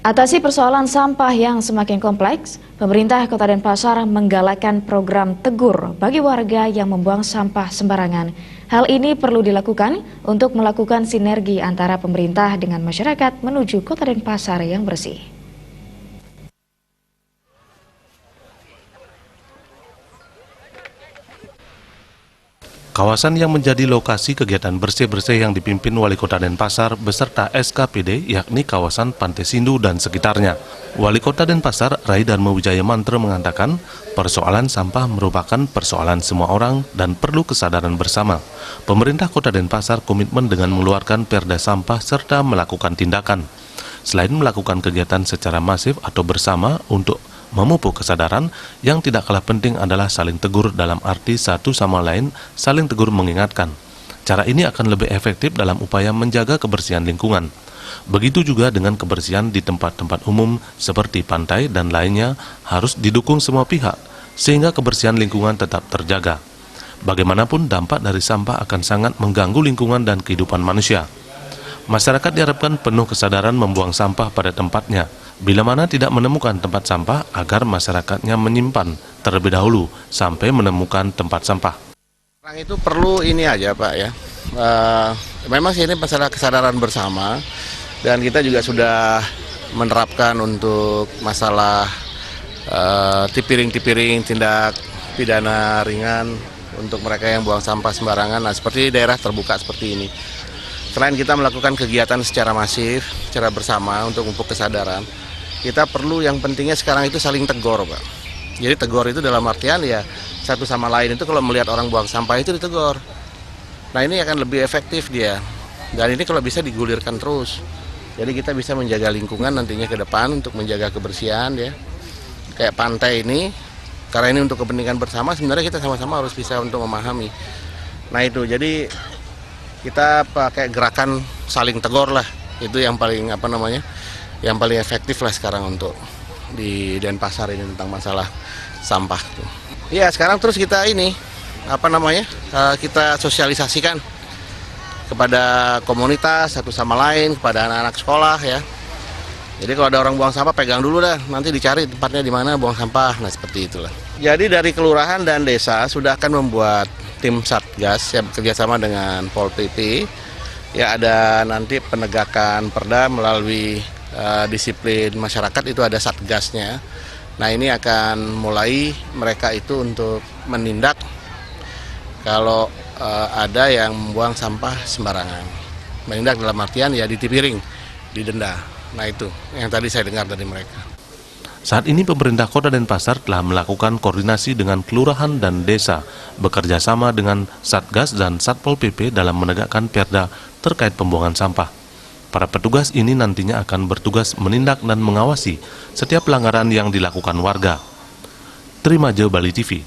Atasi persoalan sampah yang semakin kompleks, pemerintah Kota Denpasar menggalakkan program tegur bagi warga yang membuang sampah sembarangan. Hal ini perlu dilakukan untuk melakukan sinergi antara pemerintah dengan masyarakat menuju Kota Denpasar yang bersih. Kawasan yang menjadi lokasi kegiatan bersih-bersih yang dipimpin Wali Kota Denpasar beserta SKPD yakni kawasan Pantai Sindu dan sekitarnya. Wali Kota Denpasar, Rai Dharma Wijaya Mantra mengatakan persoalan sampah merupakan persoalan semua orang dan perlu kesadaran bersama. Pemerintah Kota Denpasar komitmen dengan mengeluarkan perda sampah serta melakukan tindakan. Selain melakukan kegiatan secara masif atau bersama untuk memupuk kesadaran, yang tidak kalah penting adalah saling tegur dalam arti satu sama lain saling tegur mengingatkan. Cara ini akan lebih efektif dalam upaya menjaga kebersihan lingkungan. Begitu juga dengan kebersihan di tempat-tempat umum seperti pantai dan lainnya harus didukung semua pihak, sehingga kebersihan lingkungan tetap terjaga. Bagaimanapun dampak dari sampah akan sangat mengganggu lingkungan dan kehidupan manusia. Masyarakat diharapkan penuh kesadaran membuang sampah pada tempatnya. Bila mana tidak menemukan tempat sampah, agar masyarakatnya menyimpan terlebih dahulu sampai menemukan tempat sampah. Orang itu perlu ini aja Pak ya, memang sih ini masalah kesadaran bersama dan kita juga sudah menerapkan untuk masalah tipiring tindak pidana ringan untuk mereka yang buang sampah sembarangan. Nah seperti daerah terbuka seperti ini. Selain kita melakukan kegiatan secara masif, secara bersama untuk memupuk kesadaran, kita perlu yang pentingnya sekarang itu saling tegur, Pak. Jadi tegur itu dalam artian ya satu sama lain itu kalau melihat orang buang sampah itu ditegur. Nah ini akan lebih efektif dia. Dan ini kalau bisa digulirkan terus. Jadi kita bisa menjaga lingkungan nantinya ke depan untuk menjaga kebersihan ya. Kayak pantai ini, karena ini untuk kepentingan bersama sebenarnya kita sama-sama harus bisa untuk memahami. Nah itu jadi kita pakai gerakan saling tegur lah, itu yang paling yang paling efektif lah sekarang untuk di Denpasar ini tentang masalah sampah. Iya sekarang terus kita ini kita sosialisasikan kepada komunitas satu sama lain, kepada anak-anak sekolah ya. Jadi kalau ada orang buang sampah pegang dulu dah, nanti dicari tempatnya di mana buang sampah. Nah seperti itulah. Jadi dari kelurahan dan desa sudah akan membuat tim Satgas yang bekerjasama dengan Pol PP. Ya ada nanti penegakan perda melalui disiplin masyarakat itu ada Satgasnya. Nah ini akan mulai mereka itu untuk menindak kalau ada yang membuang sampah sembarangan. Menindak dalam artian ya ditipiring, didenda. Nah itu yang tadi saya dengar dari mereka. Saat ini pemerintah Kota Denpasar telah melakukan koordinasi dengan kelurahan dan desa, bekerja sama dengan Satgas dan Satpol PP dalam menegakkan perda terkait pembuangan sampah. Para petugas ini nantinya akan bertugas menindak dan mengawasi setiap pelanggaran yang dilakukan warga. Terima Bali TV.